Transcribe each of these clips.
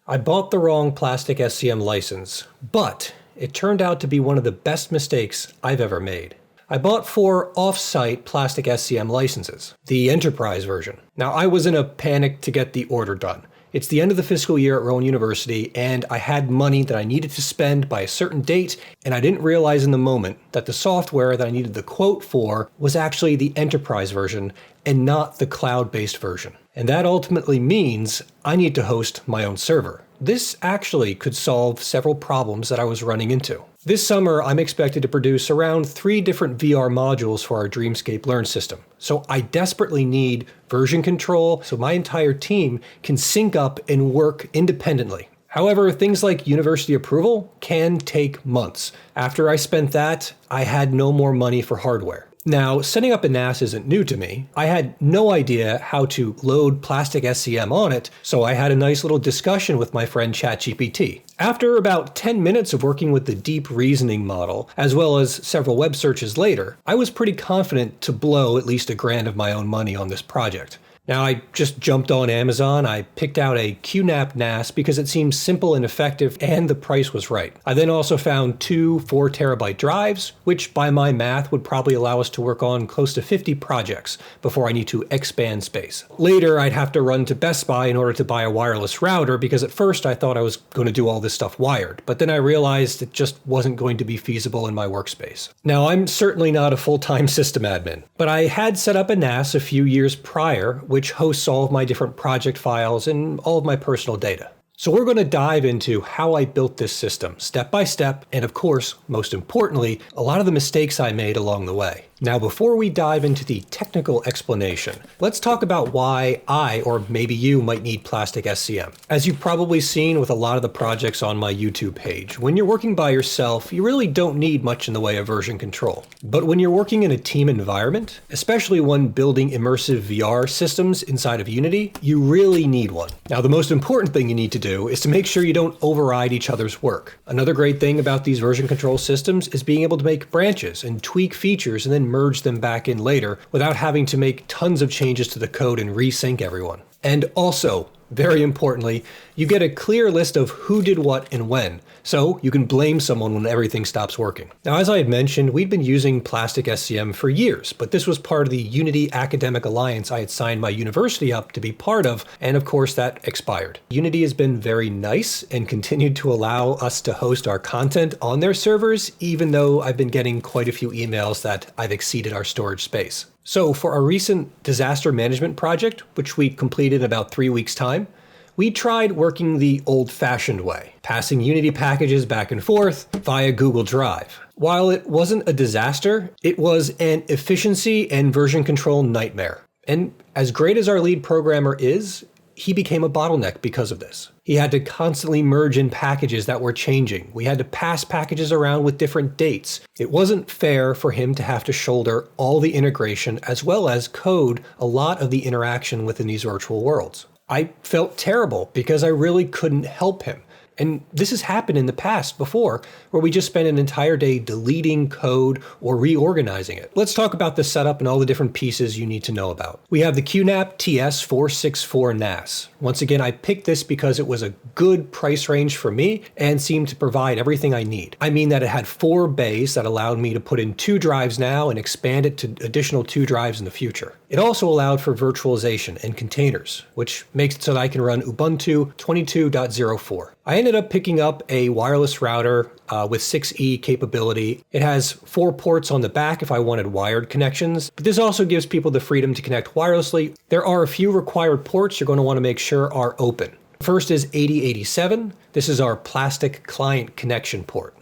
I bought the wrong plastic SCM license, but it turned out to be one of the best mistakes I've ever made. I bought 4 off-site plastic SCM licenses, the enterprise version. Now, I was in a panic to get the order done. It's the end of the fiscal year at Rowan University, and I had money that I needed to spend by a certain date, and I didn't realize in the moment that the software that I needed the quote for was actually the enterprise version and not the cloud-based version. And that ultimately means I need to host my own server. This actually could solve several problems that I was running into. This summer, I'm expected to produce around 3 different VR modules for our Dreamscape Learn system. So I desperately need version control so my entire team can sync up and work independently. However, things like university approval can take months. After I spent that, I had no more money for hardware. Now, setting up a NAS isn't new to me. I had no idea how to load plastic SCM on it, so I had a nice little discussion with my friend ChatGPT. After about 10 minutes of working with the deep reasoning model, as well as several web searches later, I was pretty confident to blow at least $1,000 of my own money on this project. Now, I just jumped on Amazon. I picked out a QNAP NAS because it seemed simple and effective and the price was right. I then also found 2 4-terabyte drives, which by my math would probably allow us to work on close to 50 projects before I need to expand space. Later, I'd have to run to Best Buy in order to buy a wireless router because at first I thought I was going to do all this stuff wired, but then I realized it just wasn't going to be feasible in my workspace. Now, I'm certainly not a full-time system admin, but I had set up a NAS a few years prior which hosts all of my different project files and all of my personal data. So we're going to dive into how I built this system, step by step, and of course, most importantly, a lot of the mistakes I made along the way. Now, before we dive into the technical explanation, let's talk about why I, or maybe you, might need plastic SCM. As you've probably seen with a lot of the projects on my YouTube page, when you're working by yourself, you really don't need much in the way of version control. But when you're working in a team environment, especially when building immersive VR systems inside of Unity, you really need one. Now, the most important thing you need to do is to make sure you don't override each other's work. Another great thing about these version control systems is being able to make branches and tweak features and then merge them back in later without having to make tons of changes to the code and resync everyone. And also, very importantly, you get a clear list of who did what and when, so you can blame someone when everything stops working. Now, as I had mentioned, we'd been using plastic SCM for years, but this was part of the Unity Academic Alliance I had signed my university up to be part of, and of course that expired. Unity has been very nice and continued to allow us to host our content on their servers, even though I've been getting quite a few emails that I've exceeded our storage space. So for our recent disaster management project, which we completed in about 3 weeks' time, we tried working the old-fashioned way, passing Unity packages back and forth via Google Drive. While it wasn't a disaster, it was an efficiency and version control nightmare. And as great as our lead programmer is, he became a bottleneck because of this. He had to constantly merge in packages that were changing. We had to pass packages around with different dates. It wasn't fair for him to have to shoulder all the integration as well as code a lot of the interaction within these virtual worlds. I felt terrible because I really couldn't help him. And this has happened in the past before, where we just spent an entire day deleting code or reorganizing it. Let's talk about the setup and all the different pieces you need to know about. We have the QNAP TS464 NAS. Once again, I picked this because it was a good price range for me and seemed to provide everything I need. I mean that it had 4 bays that allowed me to put in 2 drives now and expand it to additional 2 drives in the future. It also allowed for virtualization and containers, which makes it so that I can run Ubuntu 22.04. I ended up picking up a wireless router with 6E capability. It has 4 ports on the back if I wanted wired connections, but this also gives people the freedom to connect wirelessly. There are a few required ports you're going to want to make sure are open. First is 8087. This is our plastic client connection port.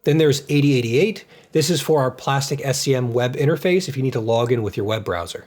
Then there's 8088. This is for our plastic SCM web interface if you need to log in with your web browser.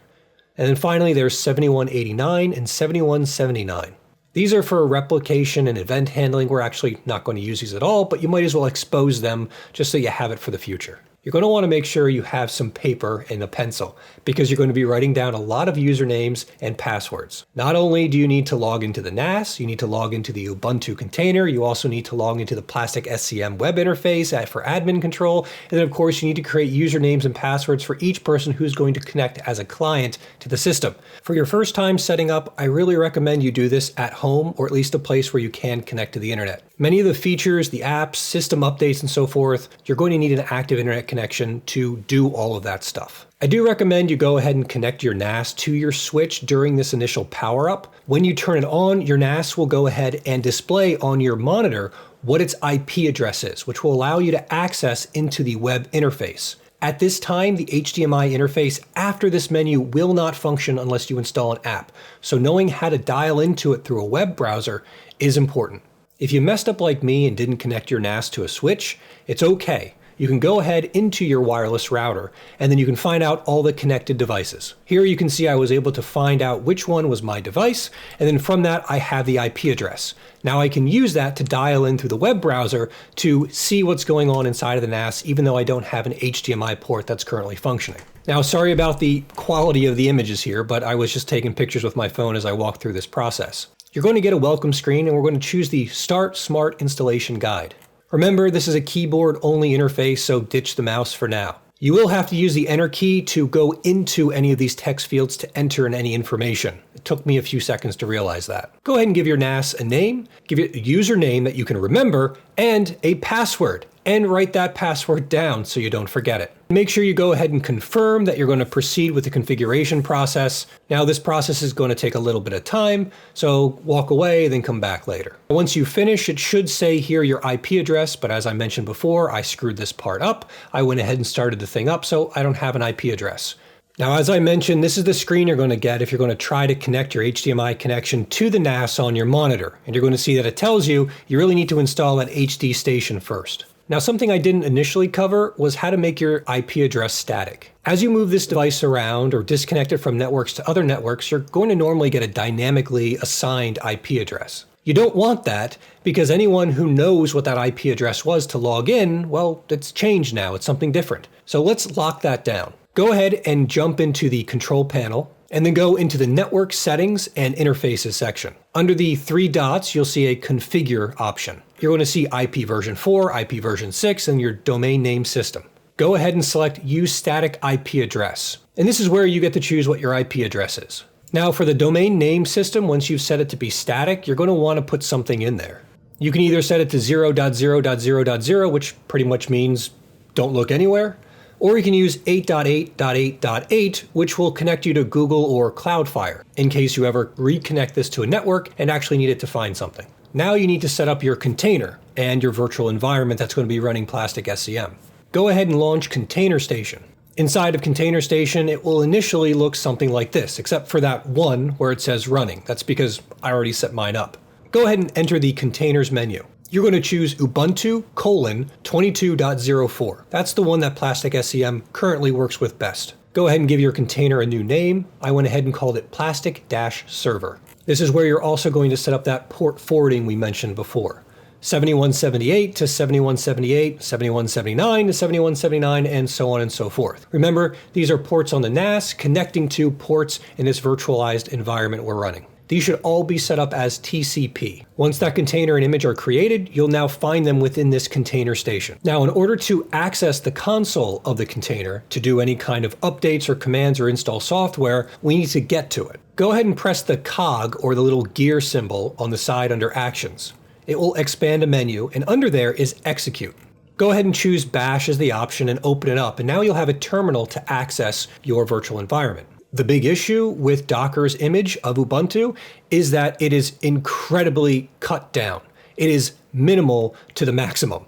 And then finally, there's 7189 and 7179. These are for replication and event handling. We're actually not going to use these at all, but you might as well expose them just so you have it for the future. you're going to want to make sure you have some paper and a pencil because you're going to be writing down a lot of usernames and passwords. Not only do you need to log into the NAS, you need to log into the Ubuntu container, you also need to log into the Plastic SCM web interface for admin control, and then of course you need to create usernames and passwords for each person who's going to connect as a client to the system. For your first time setting up, I really recommend you do this at home or at least a place where you can connect to the internet. Many of the features, the apps, system updates, and so forth, you're going to need an active internet connection to do all of that stuff. I do recommend you go ahead and connect your NAS to your switch during this initial power up. When you turn it on, your NAS will go ahead and display on your monitor what its IP address is, which will allow you to access into the web interface. At this time, the HDMI interface after this menu will not function unless you install an app. So knowing how to dial into it through a web browser is important. If you messed up like me and didn't connect your NAS to a switch, it's okay. You can go ahead into your wireless router and then you can find out all the connected devices. Here you can see I was able to find out which one was my device, and then from that I have the IP address. Now I can use that to dial in through the web browser to see what's going on inside of the NAS, even though I don't have an HDMI port that's currently functioning. Now, sorry about the quality of the images here, but I was just taking pictures with my phone as I walked through this process. You're going to get a welcome screen and we're going to choose the Start Smart Installation Guide. Remember, this is a keyboard-only interface, so ditch the mouse for now. You will have to use the Enter key to go into any of these text fields to enter in any information. It took me a few seconds to realize that. Go ahead and give your NAS a name, give it a username that you can remember, and a password. And write that password down so you don't forget it. Make sure you go ahead and confirm that you're going to proceed with the configuration process. Now this process is going to take a little bit of time, so walk away, then come back later. Once you finish, it should say here your IP address, but as I mentioned before, I screwed this part up. I went ahead and started the thing up, so I don't have an IP address. Now, as I mentioned, this is the screen you're going to get if you're going to try to connect your HDMI connection to the NAS on your monitor. And you're going to see that it tells you you really need to install an HD station first. Now, something I didn't initially cover was how to make your IP address static. As you move this device around or disconnect it from networks to other networks, you're going to normally get a dynamically assigned IP address. You don't want that because anyone who knows what that IP address was to log in, well, it's changed now, it's something different. So let's lock that down. Go ahead and jump into the control panel and then go into the network settings and interfaces section. Under the three dots, you'll see a configure option. You're going to see IP version 4, IP version 6, and your domain name system. Go ahead and select Use Static IP Address. And this is where you get to choose what your IP address is. Now for the domain name system, once you've set it to be static, you're going to want to put something in there. You can either set it to 0.0.0.0, which pretty much means don't look anywhere, or you can use 8.8.8.8, which will connect you to Google or Cloudflare, in case you ever reconnect this to a network and actually need it to find something. Now you need to set up your container and your virtual environment that's going to be running Plastic SCM. Go ahead and launch Container Station. Inside of Container Station, it will initially look something like this, except for that one where it says running. That's because I already set mine up. Go ahead and enter the Containers menu. You're going to choose Ubuntu 22.04. That's the one that Plastic SCM currently works with best. Go ahead and give your container a new name. I went ahead and called it Plastic-Server. This is where you're also going to set up that port forwarding we mentioned before. 7178 to 7178, 7179 to 7179, and so on and so forth. Remember, these are ports on the NAS connecting to ports in this virtualized environment we're running. These should all be set up as TCP. Once that container and image are created, you'll now find them within this container station. Now, in order to access the console of the container to do any kind of updates or commands or install software, we need to get to it. Go ahead and press the cog or the little gear symbol on the side under Actions. It will expand a menu, and under there is Execute. Go ahead and choose Bash as the option and open it up, and now you'll have a terminal to access your virtual environment. The big issue with Docker's image of Ubuntu is that it is incredibly cut down. It is minimal to the maximum.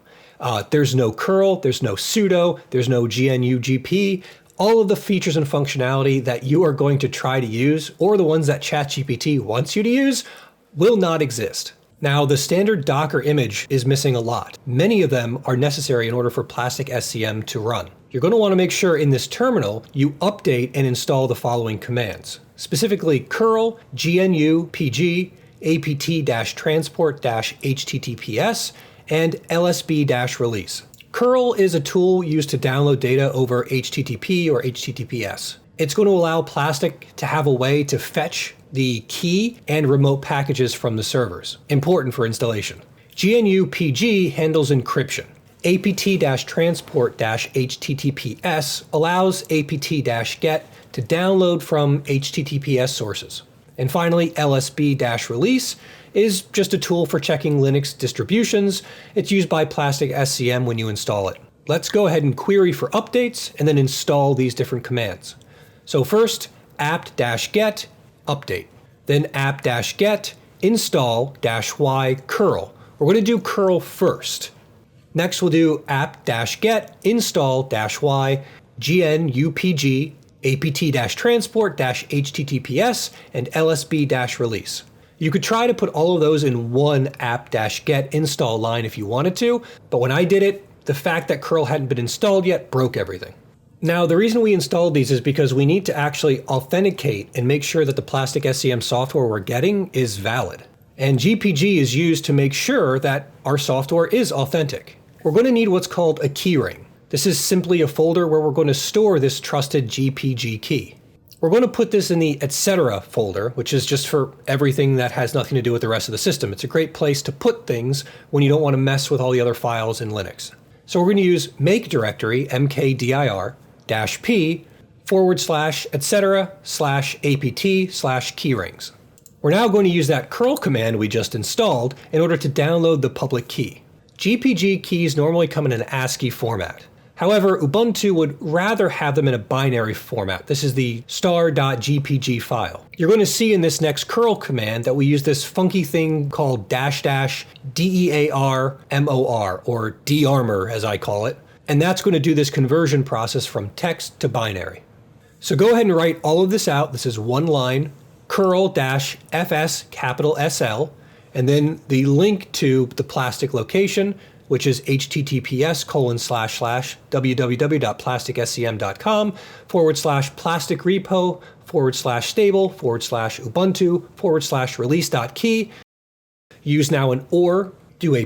There's no curl, there's no sudo, there's no GNU GP. All of the features and functionality that you are going to try to use, or the ones that ChatGPT wants you to use, will not exist. Now, the standard Docker image is missing a lot. Many of them are necessary in order for Plastic SCM to run. You're going to want to make sure in this terminal you update and install the following commands, specifically curl, GNU PG, apt-transport-https, and lsb-release. Curl is a tool used to download data over HTTP or HTTPS. It's going to allow Plastic to have a way to fetch the key and remote packages from the servers. Important for installation. GNU-PG handles encryption. apt-transport-https allows apt-get to download from HTTPS sources. And finally, lsb-release is just a tool for checking Linux distributions. It's used by Plastic SCM when you install it. Let's go ahead and query for updates and then install these different commands. So first, apt-get update. Then apt-get install-y curl. We're going to do curl first. Next, we'll do apt-get install-y GNUPG apt-transport-https and lsb-release. You could try to put all of those in one apt-get install line if you wanted to, but when I did it, the fact that curl hadn't been installed yet broke everything. Now, the reason we installed these is because we need to actually authenticate and make sure that the Plastic SCM software we're getting is valid. And GPG is used to make sure that our software is authentic. We're going to need what's called a keyring. This is simply a folder where we're going to store this trusted GPG key. We're going to put this in the etc. folder, which is just for everything that has nothing to do with the rest of the system. It's a great place to put things when you don't want to mess with all the other files in Linux. So we're going to use make directory, mkdir, -p, /etc/apt/keyrings. We're now going to use that curl command we just installed in order to download the public key. GPG keys normally come in an ASCII format. However, Ubuntu would rather have them in a binary format. This is the star.gpg file. You're going to see in this next curl command that we use this funky thing called --dearmor, or dearmor as I call it, and that's going to do this conversion process from text to binary. So go ahead and write all of this out. This is one line, curl-fs capital SL, and then the link to the Plastic location, which is https://www.plasticscm.com/plastic repo/stable/ubuntu/release.key. Use now an or, do a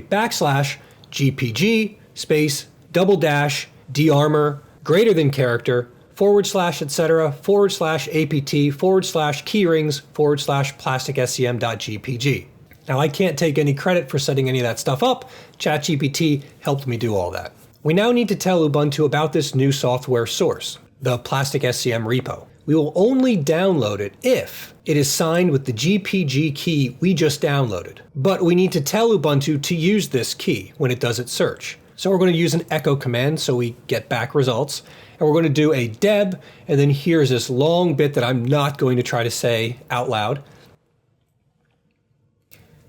\gpg space /dearmor greater than character /etc/apt/keyrings/plasticscm.gpg. Now, I can't take any credit for setting any of that stuff up. ChatGPT helped me do all that. We now need to tell Ubuntu about this new software source, the Plastic SCM repo. We will only download it if it is signed with the GPG key we just downloaded. But we need to tell Ubuntu to use this key when it does its search. So we're going to use an echo command so we get back results. And we're going to do a deb, and then here's this long bit that I'm not going to try to say out loud.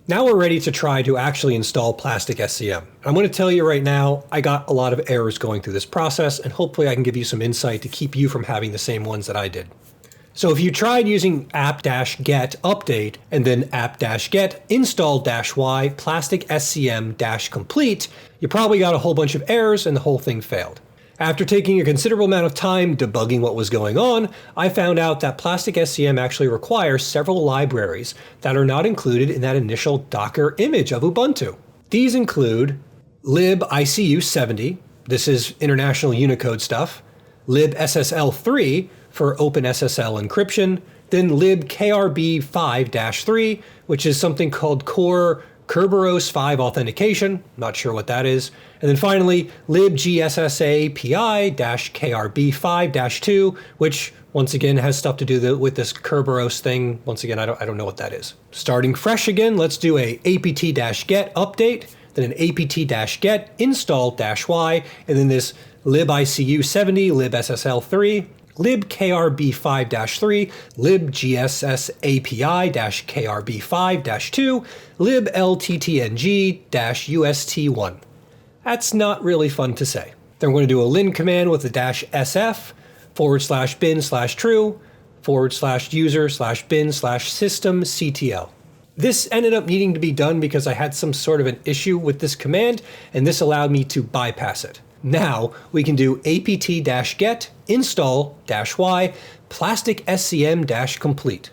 Now we're ready to try to actually install Plastic SCM. I'm going to tell you right now, I got a lot of errors going through this process, and hopefully I can give you some insight to keep you from having the same ones that I did. So if you tried using apt-get update and then apt-get install-y Plastic SCM-complete, you probably got a whole bunch of errors and the whole thing failed. After taking a considerable amount of time debugging what was going on, I found out that Plastic SCM actually requires several libraries that are not included in that initial Docker image of Ubuntu. These include libicu70, this is international Unicode stuff, libssl3 for OpenSSL encryption, then libkrb5-3, which is something called core Kerberos 5 authentication, not sure what that is. And then finally, libgssapi-krb5-2, which once again has stuff to do with this Kerberos thing. Once again, I don't know what that is. Starting fresh again, let's do a apt-get update, then an apt-get install-y, and then this libicu70, libssl3, libkrb5-3, libgssapi-krb5-2, liblttng-ust1. That's not really fun to say. Then we're going to do a lin command with the -sf /bin/true /user/bin/system-ctl. This ended up needing to be done because I had some sort of an issue with this command, and this allowed me to bypass it. Now we can do apt-get install-y Plastic SCM-complete.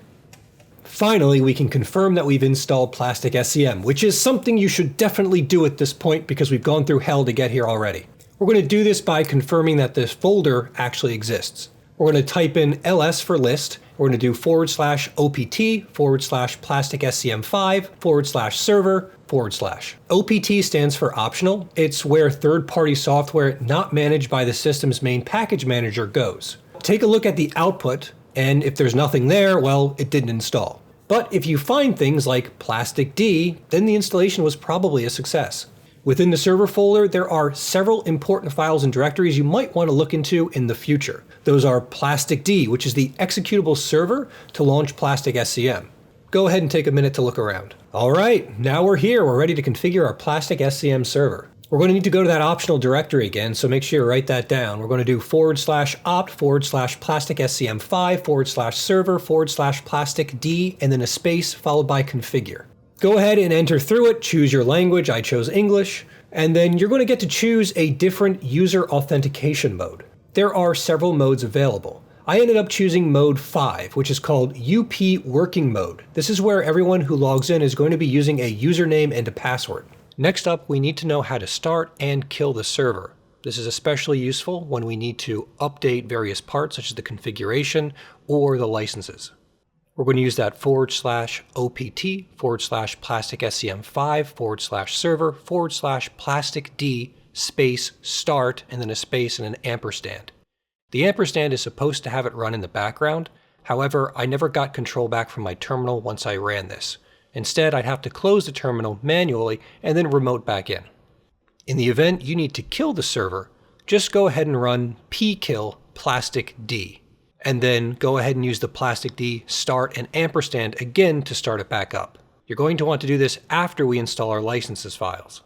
Finally, we can confirm that we've installed Plastic SCM, which is something you should definitely do at this point because we've gone through hell to get here already. We're going to do this by confirming that this folder actually exists. We're going to type in ls for list. We're going to do /opt/plastic-scm5/server/. OPT stands for optional. It's where third-party software not managed by the system's main package manager goes. Take a look at the output, and if there's nothing there, well, it didn't install. But if you find things like plastic D, then the installation was probably a success. Within the server folder, there are several important files and directories you might want to look into in the future. Those are plastic D, which is the executable server to launch plastic SCM. Go ahead and take a minute to look around. All right, now we're here. We're ready to configure our plastic SCM server. We're going to need to go to that optional directory again, so make sure you write that down. We're going to do /opt/plastic-scm5/server/plastic D and then a space followed by configure. Go ahead and enter through it, choose your language, I chose English, and then you're going to get to choose a different user authentication mode. There are several modes available. I ended up choosing mode 5, which is called UP working mode. This is where everyone who logs in is going to be using a username and a password. Next up, we need to know how to start and kill the server. This is especially useful when we need to update various parts such as the configuration or the licenses. We're going to use that /opt/plastic-scm5/server/plastic D space start and then a space and an ampersand. The ampersand is supposed to have it run in the background. However, I never got control back from my terminal once I ran this. Instead, I'd have to close the terminal manually and then remote back in. In the event you need to kill the server, just go ahead and run pkill plastic D. And then go ahead and use the plastic D start and ampersand again to start it back up. You're going to want to do this after we install our licenses files.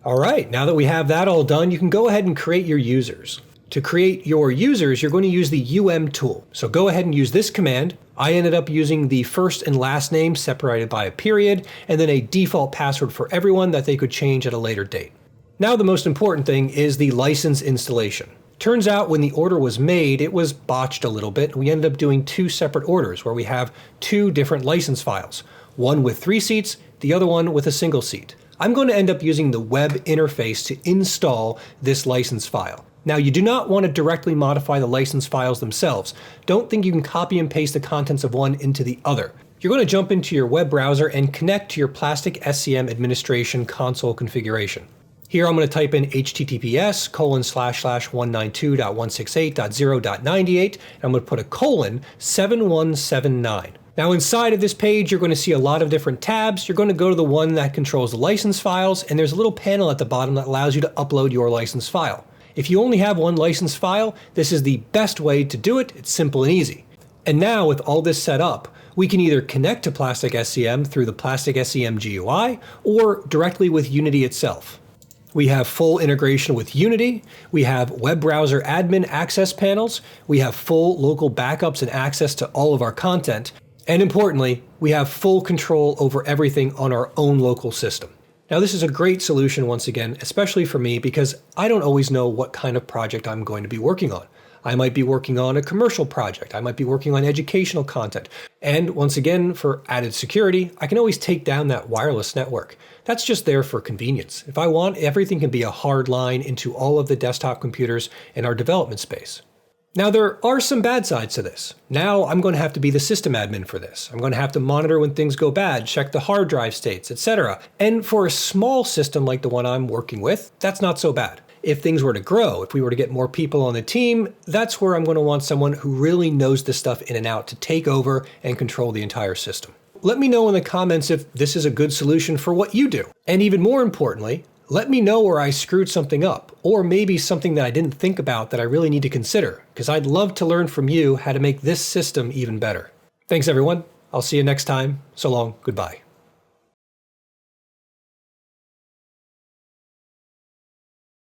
All right, now that we have that all done, you can go ahead and create your users. To create your users, you're going to use the tool. So go ahead and use this command. I ended up using the first and last name separated by a period, and then a default password for everyone that they could change at a later date. Now the most important thing is the license installation. Turns out when the order was made, it was botched a little bit. We ended up doing two separate orders where we have two different license files, one with 3 seats, the other one with a single seat. I'm going to end up using the web interface to install this license file. Now, you do not want to directly modify the license files themselves. Don't think you can copy and paste the contents of one into the other. You're going to jump into your web browser and connect to your Plastic SCM administration console configuration. Here I'm going to type in https://192.168.0.98, and I'm going to put a :7179. Now inside of this page, you're going to see a lot of different tabs. You're going to go to the one that controls the license files, and there's a little panel at the bottom that allows you to upload your license file. If you only have one license file, this is the best way to do it. It's simple and easy. And now with all this set up, we can either connect to Plastic SCM through the Plastic SCM GUI or directly with Unity itself. We have full integration with Unity, we have web browser admin access panels, we have full local backups and access to all of our content, and importantly, we have full control over everything on our own local system. Now this is a great solution once again, especially for me because I don't always know what kind of project I'm going to be working on. I might be working on a commercial project, I might be working on educational content, and once again, for added security, I can always take down that wireless network. That's just there for convenience. If I want, everything can be a hard line into all of the desktop computers in our development space. Now there are some bad sides to this. Now I'm going to have to be the system admin for this. I'm going to have to monitor when things go bad, check the hard drive states, etc. And for a small system like the one I'm working with, that's not so bad. If things were to grow, if we were to get more people on the team, that's where I'm going to want someone who really knows this stuff in and out to take over and control the entire system. Let me know in the comments if this is a good solution for what you do. And even more importantly, let me know where I screwed something up, or maybe something that I didn't think about that I really need to consider, because I'd love to learn from you how to make this system even better. Thanks everyone. I'll see you next time. So long. Goodbye.